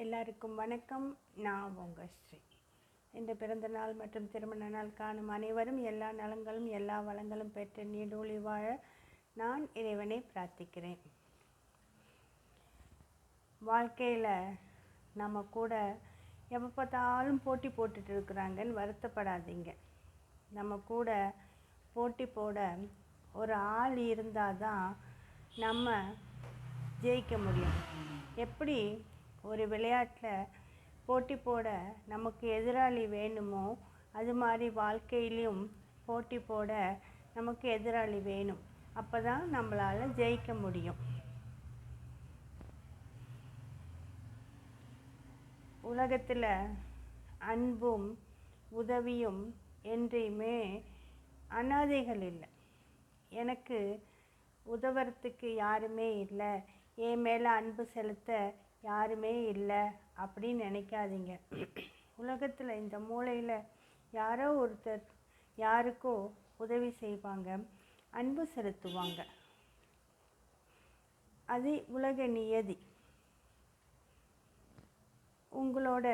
எல்லாருக்கும் வணக்கம். நான் உங்கள் ஸ்ரீ. இந்த பிறந்த நாள் மற்றும் திருமண நாள் காணும் அனைவரும் எல்லா நலங்களும் எல்லா வளங்களும் பெற்று நீடூழி வாழ நான் இறைவனை பிரார்த்திக்கிறேன். வாழ்க்கையில் நம்ம கூட எப்போ பார்த்தாலும் போட்டி போட்டுட்டு இருக்கிறாங்கன்னு வருத்தப்படாதீங்க. நம்ம கூட போட்டி போட ஒரு ஆள் இருந்தால் தான் நம்ம ஜெயிக்க முடியும். எப்படி ஒரு விளையாட்டில் போட்டி போட நமக்கு எதிராளி வேணுமோ அது மாதிரி வாழ்க்கையிலையும் போட்டி போட நமக்கு எதிராளி வேணும். அப்போ தான் நம்மளால் ஜெயிக்க முடியும். உலகத்தில் அன்பும் உதவியும் என்றையுமே அனாதைகள் இல்லை. எனக்கு உதவுறதுக்கு யாருமே இல்லை, என் மேலே அன்பு செலுத்த யாருமே இல்லை அப்படின்னு நினைக்காதீங்க. உலகத்தில் இந்த மூலையில் யாரோ ஒருத்தர் யாருக்கோ உதவி செய்வாங்க, அன்பு செலுத்துவாங்க. அது உலக நியதி. உங்களோட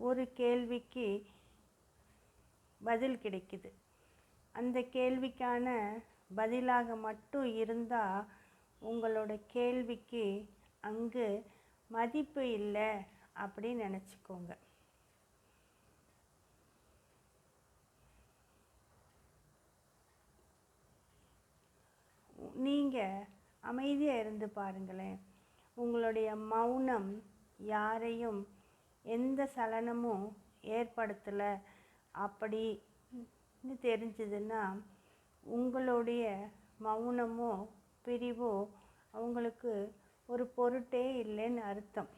ஒரு கேள்விக்கு பதில் கிடைக்குது. அந்த கேள்விக்கான பதிலாக மட்டும் இருந்தால் உங்களோட கேள்விக்கு அங்கு மதிப்பு இல்லை அப்படின்னு நினச்சிக்கோங்க. நீங்கள் அமைதியாக இருந்து பாருங்களேன். உங்களுடைய மௌனம் யாரையும் எந்த சலனமும் ஏற்படுத்தலை அப்படின்னு தெரிஞ்சதுன்னா உங்களுடைய மௌனமோ பிரிவோ அவங்களுக்கு ஒரு பொருட்டே இல்லைன்னு அர்த்தம்.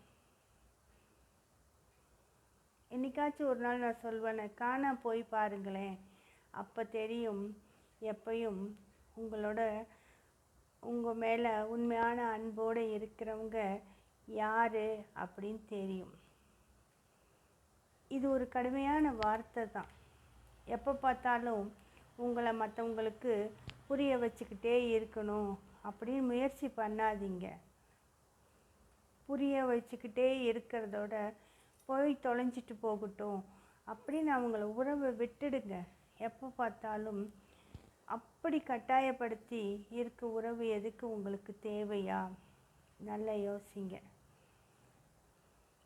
என்னைக்காச்சும் ஒரு நாள் நான் சொல்வேன், காணா போய் பாருங்களேன், அப்போ தெரியும் எப்பையும் உங்கள் மேலே உண்மையான அன்போடு இருக்கிறவங்க யார் அப்படின்னு தெரியும். இது ஒரு கடுமையான வார்த்தை தான். எப்போ பார்த்தாலும் உங்களை மற்றவங்களுக்கு புரிய வச்சுக்கிட்டே இருக்கணும் அப்படின்னு முயற்சி பண்ணாதீங்க. புரிய வச்சுக்கிட்டே இருக்கிறதோட போய் தொலைஞ்சிட்டு போகட்டும் அப்படின்னு அவங்கள உறவை விட்டுடுங்க. எப்போ பார்த்தாலும் அப்படி கட்டாயப்படுத்தி இருக்க உறவு எதுக்கு உங்களுக்கு தேவையா? நல்லா யோசிங்க.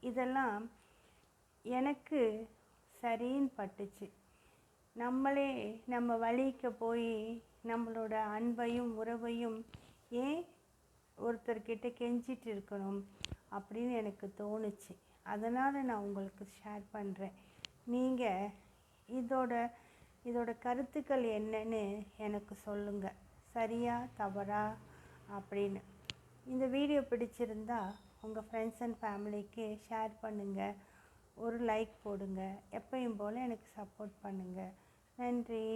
இதெல்லாம் எனக்கு சரின்னு பட்டுச்சு. நம்மளே நம்ம வழிக்க போய் நம்மளோட அன்பையும் உறவையும் ஏன் ஒருத்தர்கிட்ட கெஞ்சிட்டு இருக்கணும் அப்படின்னு எனக்கு தோணுச்சு. அதனால் நான் உங்களுக்கு ஷேர் பண்ணுறேன். நீங்கள் இதோட கருத்துக்கள் என்னன்னு எனக்கு சொல்லுங்கள், சரியா தவறா அப்படின்னு. இந்த வீடியோ பிடிச்சிருந்தா உங்கள் ஃப்ரெண்ட்ஸ் அண்ட் ஃபேமிலிக்கு ஷேர் பண்ணுங்கள், ஒரு லைக் போடுங்க. எப்பயும் போல் எனக்கு சப்போர்ட் பண்ணுங்கள். நன்றி.